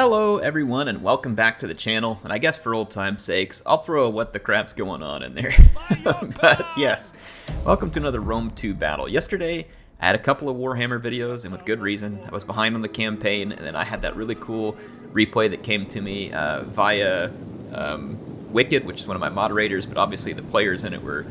Hello everyone and welcome back to the channel, and I guess for old time's sakes, I'll throw a what the crap's going on in there. But yes, welcome to another Rome 2 battle. Yesterday, I had a couple of Warhammer videos, and with good reason. I was behind on the campaign, and then I had that really cool replay that came to me via Wicked, which is one of my moderators, but obviously the players in it were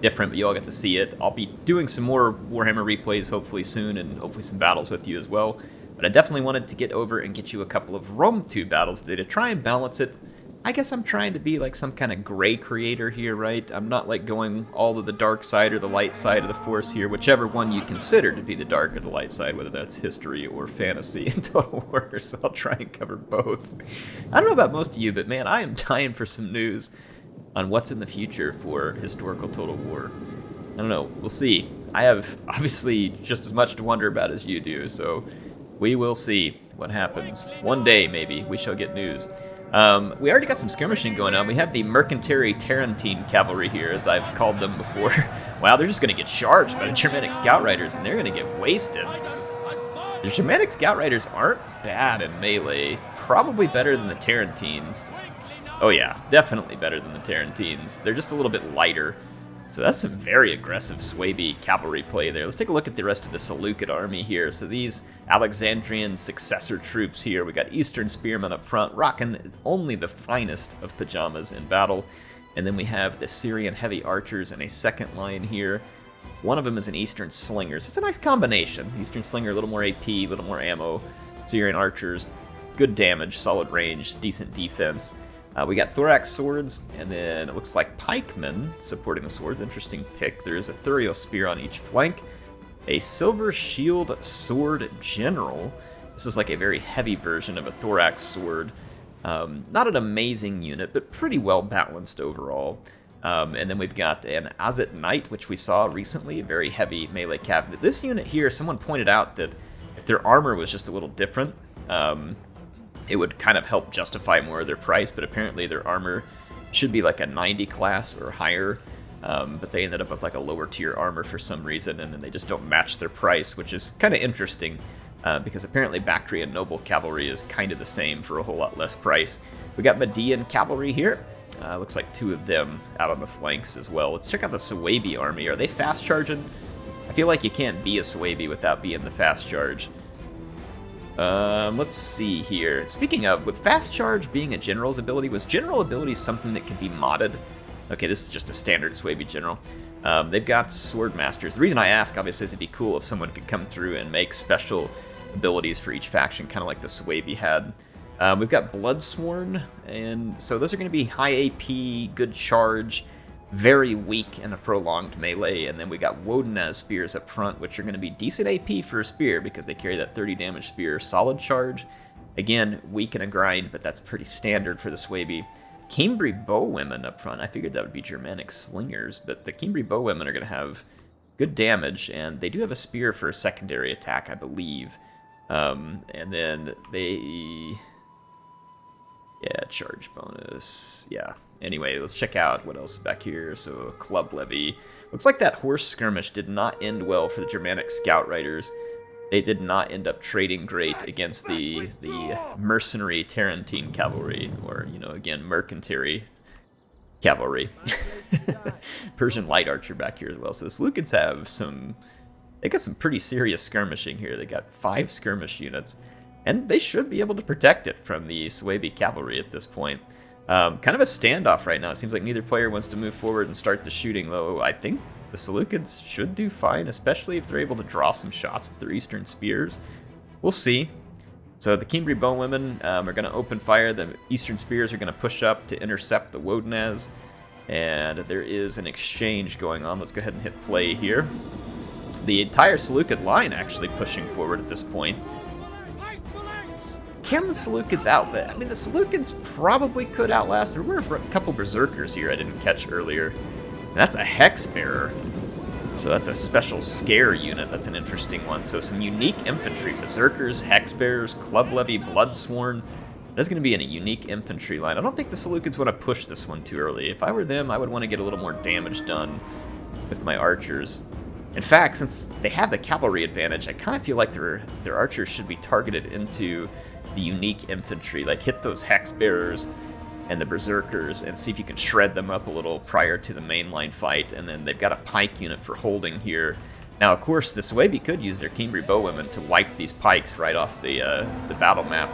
different, but you all get to see it. I'll be doing some more Warhammer replays hopefully soon, and hopefully some battles with you as well. But I definitely wanted to get over and get you a couple of Rome 2 battles today to try and balance it. I guess I'm trying to be like some kind of gray creator here, right? I'm not like going all to the dark side or the light side of the Force here, whichever one you consider to be the dark or the light side, whether that's history or fantasy in Total War, so I'll try and cover both. I don't know about most of you, but man, I am dying for some news on what's in the future for historical Total War. I don't know, we'll see. I have obviously just as much to wonder about as you do, so we will see what happens. One day, maybe, we shall get news. We already got some skirmishing going on. We have the Mercenary Tarentine Cavalry here, as I've called them before. Wow, they're just going to get charged by the Germanic Scout Riders, and they're going to get wasted. The Germanic Scout Riders aren't bad in melee. Probably better than the Tarentines. Oh yeah, definitely better than the Tarentines. They're just a little bit lighter. So that's some very aggressive Suebi cavalry play there. Let's take a look at the rest of the Seleucid army here. So these Alexandrian successor troops here. We got Eastern Spearmen up front, rocking only the finest of pajamas in battle. And then we have the Syrian heavy archers in a second line here. One of them is an Eastern Slingers. It's a nice combination. Eastern Slinger, a little more AP, a little more ammo. Syrian archers, good damage, solid range, decent defense. We got Thorax Swords, and then it looks like Pikemen supporting the swords. Interesting pick. There is a Thuriel Spear on each flank. A Silver Shield Sword General. This is like a very heavy version of a Thorax Sword. Not an amazing unit, but pretty well balanced overall. And then we've got an Azet Knight, which we saw recently, a very heavy melee cabinet. This unit here, someone pointed out that if their armor was just a little different, it would kind of help justify more of their price, but apparently their armor should be like a 90 class or higher, but they ended up with like a lower tier armor for some reason, and then they just don't match their price, which is kind of interesting, because apparently Bactrian Noble Cavalry is kind of the same for a whole lot less price. We got Median Cavalry here. Looks like two of them out on the flanks as well. Let's check out the Suebi army. Are they fast charging? I feel like you can't be a Suebi without being the fast charge. Let's see here. Speaking of, with Fast Charge being a general's ability, was general ability something that could be modded? Okay, this is just a standard Suebi general. They've got Sword Masters. The reason I ask, obviously, is it'd be cool if someone could come through and make special abilities for each faction, kind of like the Suebi had. We've got Bloodsworn, and so those are going to be high AP, good charge, very weak in a prolonged melee, and then we got Wodenaz spears up front, which are going to be decent AP for a spear because they carry that 30 damage spear, solid charge. Again, weak in a grind, but that's pretty standard for the Suebi. Cambry Bowwomen up front. I figured that would be Germanic Slingers, but the Cambry Bowwomen are going to have good damage, and they do have a spear for a secondary attack, I believe. And then they... yeah, charge bonus. Yeah. Anyway, let's check out what else is back here. So, Club Levy. Looks like that horse skirmish did not end well for the Germanic Scout Riders. They did not end up trading great against the Mercenary Tarentine Cavalry, or, you know, again, Mercenary Cavalry. Persian Light Archer back here as well. So the Seleucids have they got some pretty serious skirmishing here. They got 5 skirmish units, and they should be able to protect it from the Suebi Cavalry at this point. Kind of a standoff right now. It seems like neither player wants to move forward and start the shooting, though I think the Seleucids should do fine, especially if they're able to draw some shots with their Eastern Spears. We'll see. So the Cambry Bowwomen are going to open fire. The Eastern Spears are going to push up to intercept the Wodenaz, and there is an exchange going on. Let's go ahead and hit play here. The entire Seleucid line actually pushing forward at this point. Can the Seleucids outlet? I mean, the Seleucids probably could outlast. There were a couple Berserkers here I didn't catch earlier. That's a Hex Bearer. So that's a special scare unit. That's an interesting one. So some unique infantry. Berserkers, Hex Bearers, Club Levy, Bloodsworn. That's going to be in a unique infantry line. I don't think the Seleucids want to push this one too early. If I were them, I would want to get a little more damage done with my archers. In fact, since they have the cavalry advantage, I kind of feel like their archers should be targeted into the unique infantry. Like, hit those hex bearers and the berserkers and see if you can shred them up a little prior to the mainline fight. And then they've got a pike unit for holding here. Now, of course, the Suebi could use their Cimbri bowwomen to wipe these pikes right off the battle map.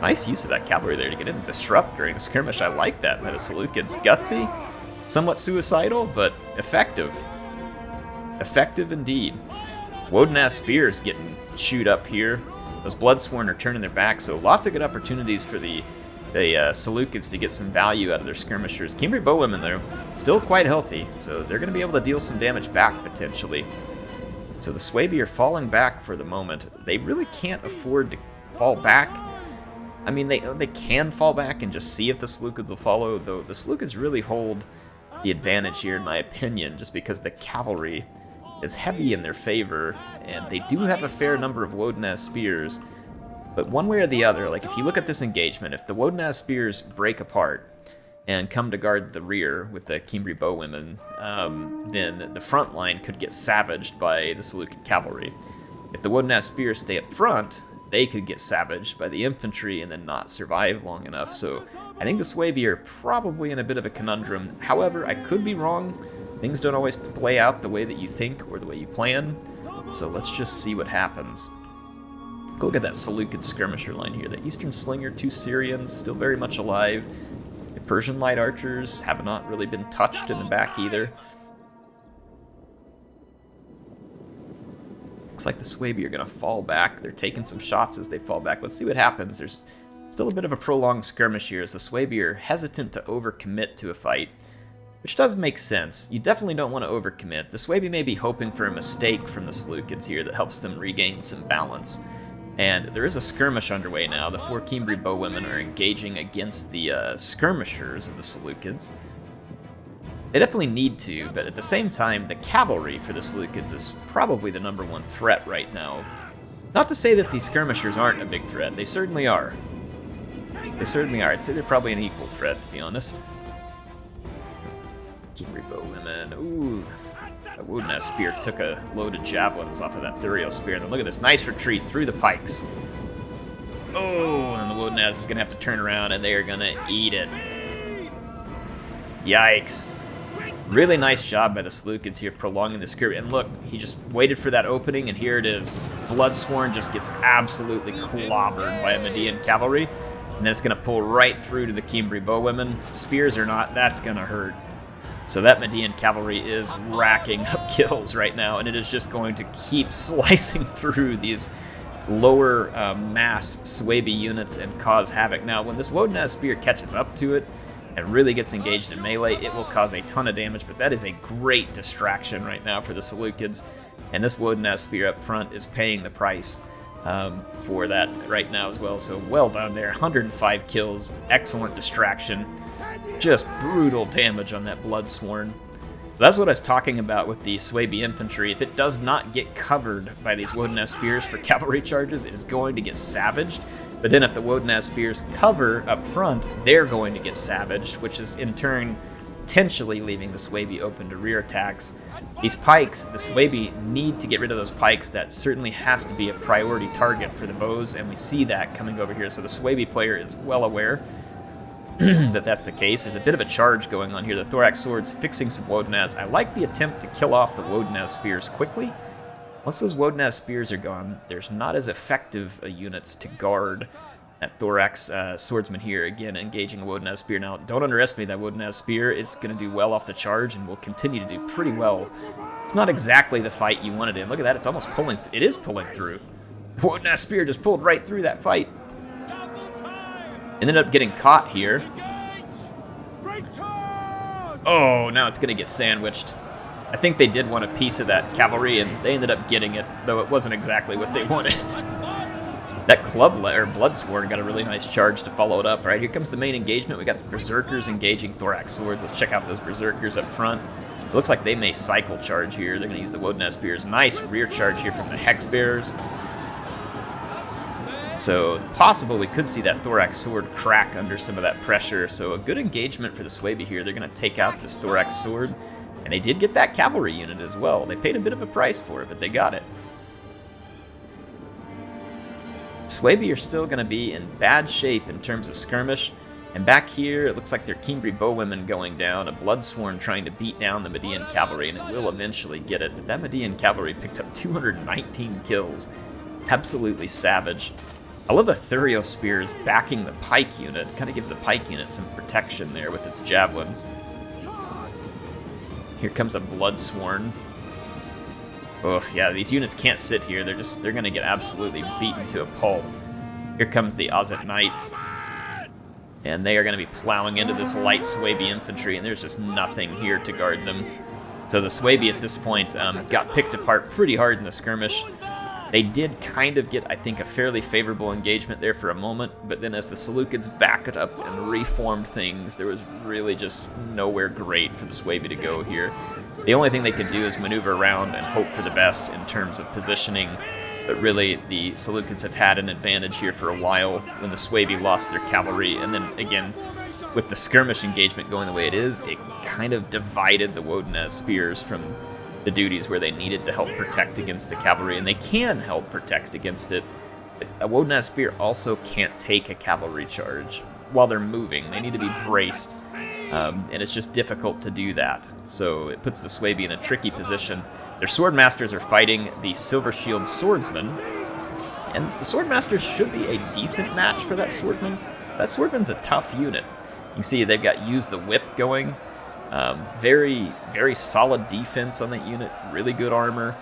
Nice use of that cavalry there to get in and disrupt during the skirmish. I like that by the Seleucids. Gutsy, somewhat suicidal, but effective. Effective indeed. Woden-ass spears getting chewed up here. Those Bloodsworn are turning their back, so lots of good opportunities for the Seleucids to get some value out of their skirmishers. Cimbri bowwomen, though, still quite healthy, so they're going to be able to deal some damage back, potentially. So the Suebi are falling back for the moment. They really can't afford to fall back. I mean, they can fall back and just see if the Seleucids will follow, though the Seleucids really hold the advantage here, in my opinion, just because the cavalry is heavy in their favor, and they do have a fair number of Woden-ass spears. But one way or the other, like if you look at this engagement, if the Woden-ass spears break apart and come to guard the rear with the Cimbri bowwomen, then the front line could get savaged by the Seleucid cavalry. If the Woden-ass spears stay up front, they could get savaged by the infantry and then not survive long enough. So I think the Suebi are probably in a bit of a conundrum. However, I could be wrong. Things don't always play out the way that you think or the way you plan. So let's just see what happens. Go look at that Seleucid skirmisher line here. The Eastern Slinger, 2 Syrians, still very much alive. The Persian light archers have not really been touched in the back either. Looks like the Suebi are going to fall back. They're taking some shots as they fall back. Let's see what happens. There's still a bit of a prolonged skirmish here as the Suebi are hesitant to overcommit to a fight, which does make sense. You definitely don't want to overcommit. The Suebi may be hoping for a mistake from the Seleucids here that helps them regain some balance. And there is a skirmish underway now. The 4 Cimbri bowwomen are engaging against the skirmishers of the Seleucids. They definitely need to, but at the same time, the cavalry for the Seleucids is probably the #1 threat right now. Not to say that these skirmishers aren't a big threat. They certainly are. They certainly are. I'd say they're probably an equal threat, to be honest. Cimbri bowwomen. Ooh, that Woden-ass spear took a load of javelins off of that Thurio spear. And then look at this nice retreat through the pikes. Oh, and the Woden-ass is going to have to turn around, and they are going to eat it. Yikes. Really nice job by the Seleucids here, prolonging the skirmish. And look, he just waited for that opening, and here it is. Bloodsworn just gets absolutely clobbered by a Median cavalry. And then it's going to pull right through to the Cimbri bowwomen. Spears or not, that's going to hurt. So that Median cavalry is racking up kills right now, and it is just going to keep slicing through these lower mass Suebi units and cause havoc. Now, when this Woden-ass spear catches up to it and really gets engaged in melee, it will cause a ton of damage, but that is a great distraction right now for the Seleucids, and this Woden-ass spear up front is paying the price for that right now as well. So well done there. 105 kills, excellent distraction. Just brutal damage on that Bloodsworn. That's what I was talking about with the Suebi infantry. If it does not get covered by these Woden-ass spears for cavalry charges, it is going to get savaged. But then if the Woden-ass spears cover up front, they're going to get savaged, which is in turn potentially leaving the Suebi open to rear attacks. These pikes, the Suebi need to get rid of those pikes. That certainly has to be a priority target for the bows, and we see that coming over here. So the Suebi player is well aware that that's the case. There's a bit of a charge going on here. The Thorax Sword's fixing some Woden-ass. I like the attempt to kill off the Woden-ass spears quickly. Once those Woden-ass spears are gone, there's not as effective units to guard that Thorax Swordsman here. Again, engaging a Woden-ass spear. Now, don't underestimate that Woden-ass spear. It's going to do well off the charge and will continue to do pretty well. It's not exactly the fight you wanted in. Look at that. It's almost pulling. It is pulling through. The Woden-ass spear just pulled right through that fight. Ended up getting caught here. Oh, now it's going to get sandwiched. I think they did want a piece of that cavalry, and they ended up getting it, though it wasn't exactly what they wanted. That Bloodsworn got a really nice charge to follow it up. All right, here comes the main engagement. We got the Berserkers engaging Thorax Swords. Let's check out those Berserkers up front. It looks like they may cycle charge here. They're going to use the Woden-ass spears. Nice rear charge here from the Hex Bearers. So, possible we could see that Thorax Sword crack under some of that pressure. So, a good engagement for the Suebi here. They're going to take out this Thorax Sword. And they did get that cavalry unit as well. They paid a bit of a price for it, but they got it. Suebi are still going to be in bad shape in terms of skirmish. And back here, it looks like they're Cimbri bowwomen going down, a Bloodsworn trying to beat down the Median cavalry, and it will eventually get it. But that Median cavalry picked up 219 kills. Absolutely savage. I love the Thurio spears backing the pike unit. Kind of gives the pike unit some protection there with its javelins. Here comes a Bloodsworn. Oh, yeah, these units can't sit here. They're going to get absolutely beaten to a pulp. Here comes the Ozet Knights. And they are going to be plowing into this light Suebi infantry, and there's just nothing here to guard them. So the Suebi at this point got picked apart pretty hard in the skirmish. They did kind of get, I think, a fairly favorable engagement there for a moment, but then as the Seleucids backed up and reformed things, there was really just nowhere great for the Suebi to go here. The only thing they could do is maneuver around and hope for the best in terms of positioning. But really, the Seleucids have had an advantage here for a while when the Suebi lost their cavalry. And then, again, with the skirmish engagement going the way it is, it kind of divided the Wodenaz spears from the duties where they needed to help protect against the cavalry. And they can help protect against it. But a Wodenaz spear also can't take a cavalry charge while they're moving. They need to be braced. And it's just difficult to do that. So it puts the Suebi in a tricky position. Their swordmasters are fighting the Silver Shield swordsman, and the swordmasters should be a decent match for that swordman. That swordman's a tough unit. You can see they've got Use the Whip going. Very, very solid defense on that unit. Really good armor.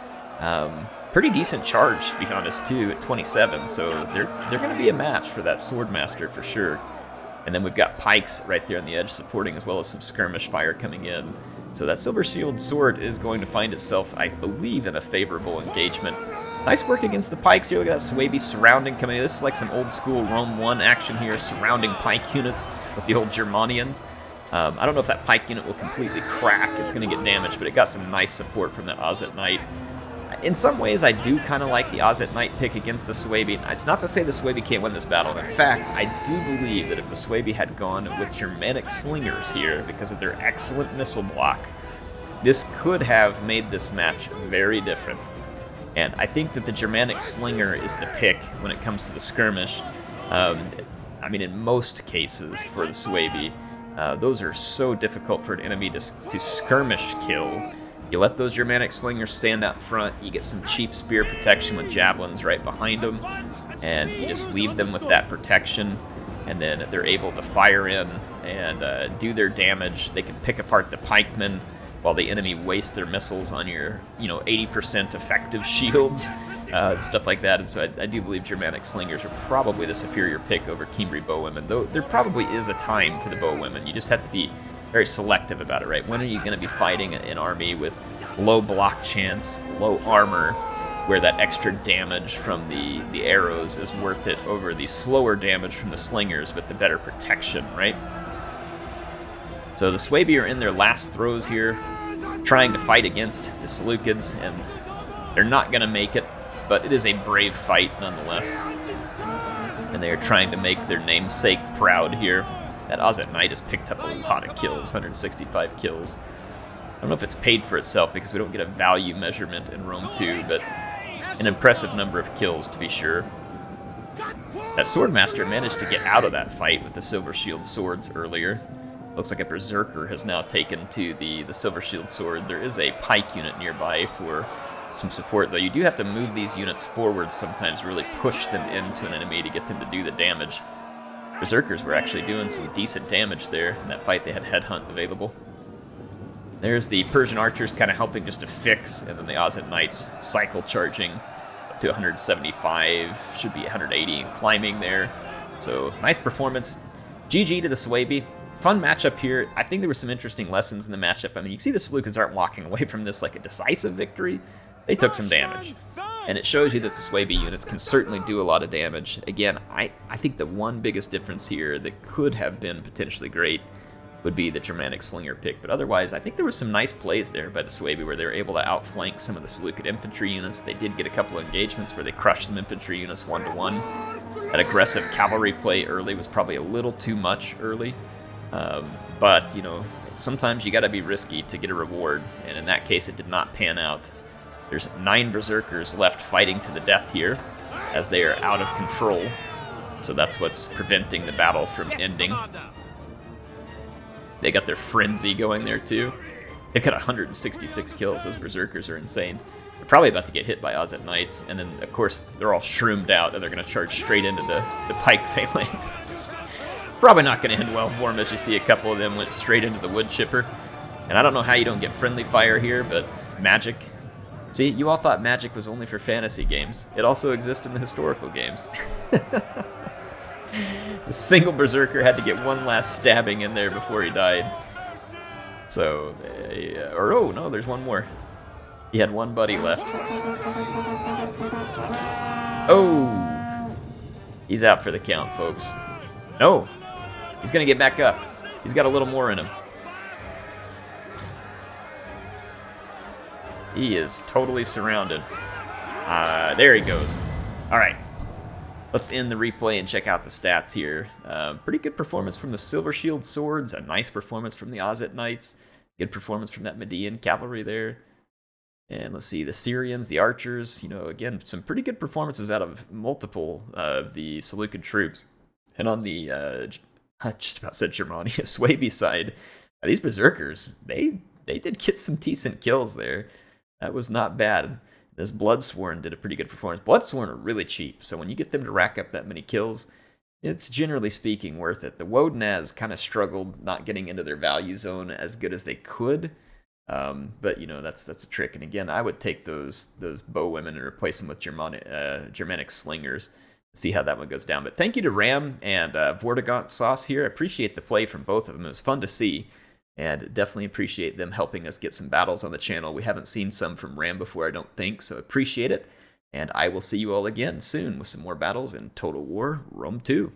Pretty decent charge, to be honest, too, at 27. So they're going to be a match for that swordmaster for sure. And then we've got pikes right there on the edge supporting, as well as some skirmish fire coming in. So that Silver Shield sword is going to find itself, I believe, in a favorable engagement. Nice work against the pikes here. Look at that Suebi surrounding coming in. This is like some old school Rome 1 action here, surrounding pike units with the old Germanians. I don't know if that pike unit will completely crack. It's going to get damaged, but it got some nice support from that Ozet Knight. In some ways, I do kind of like the Ozet Knight pick against the Suebi. It's not to say the Suebi can't win this battle. In fact, I do believe that if the Suebi had gone with Germanic Slingers here, because of their excellent missile block, this could have made this match very different. And I think that the Germanic Slinger is the pick when it comes to the skirmish. I mean, in most cases for the Suebi, those are so difficult for an enemy to skirmish kill. You let those Germanic Slingers stand out front, you get some cheap spear protection with javelins right behind them, and you just leave them with that protection, and then they're able to fire in and do their damage. They can pick apart the pikemen while the enemy wastes their missiles on your, 80% effective shields, stuff like that. And so I do believe Germanic Slingers are probably the superior pick over Cimbri bowwomen, though there probably is a time for the bowwomen. You just have to be very selective about it, right? When are you going to be fighting an army with low block chance, low armor, where that extra damage from the arrows is worth it over the slower damage from the slingers with the better protection, right? So the Suebi are in their last throws here, trying to fight against the Seleucids, and they're not going to make it, but it is a brave fight nonetheless. And they are trying to make their namesake proud here. That Ozet Knight has picked up a lot of kills, 165 kills. I don't know if it's paid for itself because we don't get a value measurement in Rome 2, but an impressive number of kills to be sure. That Swordmaster managed to get out of that fight with the Silver Shield swords earlier. Looks like a Berserker has now taken to the Silver Shield sword. There is a pike unit nearby for some support, though. You do have to move these units forward sometimes, really push them into an enemy to get them to do the damage. Berserkers were actually doing some decent damage there in that fight. They had Headhunt available. There's the Persian archers kind of helping just to fix, and then the Ozet Knights cycle charging up to 175, should be 180 and climbing there. So nice performance. GG to the Suebi. Fun matchup here. I think there were some interesting lessons in the matchup. I mean, you can see the Seleucids aren't walking away from this like a decisive victory. They took some damage. And it shows you that the Suebi units can certainly do a lot of damage. Again, I think the one biggest difference here that could have been potentially great would be the Germanic Slinger pick. But otherwise, I think there were some nice plays there by the Suebi where they were able to outflank some of the Seleucid infantry units. They did get a couple of engagements where they crushed some infantry units 1-to-1. That aggressive cavalry play early was probably a little too much early. But, sometimes you got to be risky to get a reward. And in that case, it did not pan out. There's 9 Berserkers left fighting to the death here. as they are out of control. So that's what's preventing the battle from ending. They got their frenzy going there too. They got 166 kills. Those berserkers are insane. They're probably about to get hit by Ozet Knights, and then of course they're all shroomed out and they're going to charge straight into the pike phalanx. Probably not going to end well for them, as you see a couple of them went straight into the wood chipper. And I don't know how you don't get friendly fire here, but magic. See, you all thought magic was only for fantasy games. It also exists in the historical games. The single berserker had to get one last stabbing in there before he died. So, or oh no, there's one more. He had one buddy left. Oh! He's out for the count, folks. No! He's gonna get back up. He's got a little more in him. He is totally surrounded. There he goes. Alright. Let's end the replay and check out the stats here. Pretty good performance from the Silver Shield Swords. A nice performance from the Ozet Knights. Good performance from that Median cavalry there. And let's see, the Syrians, the archers. You know, again, some pretty good performances out of multiple of the Seleucid troops. And on the, I just about said Germania, Suebi side, these berserkers, they did get some decent kills there. That was not bad. This Bloodsworn did a pretty good performance. Bloodsworn are really cheap, so when you get them to rack up that many kills, it's generally speaking worth it. The Wodenaz kind of struggled not getting into their value zone as good as they could, but you know that's a trick. And again, I would take those bowwomen and replace them with Germanic slingers. See how that one goes down. But thank you to Ram and Vortigaunt Sauce here. I appreciate the play from both of them. It was fun to see. And definitely appreciate them helping us get some battles on the channel. We haven't seen some from Ram before, I don't think, so appreciate it. And I will see you all again soon with some more battles in Total War Rome 2.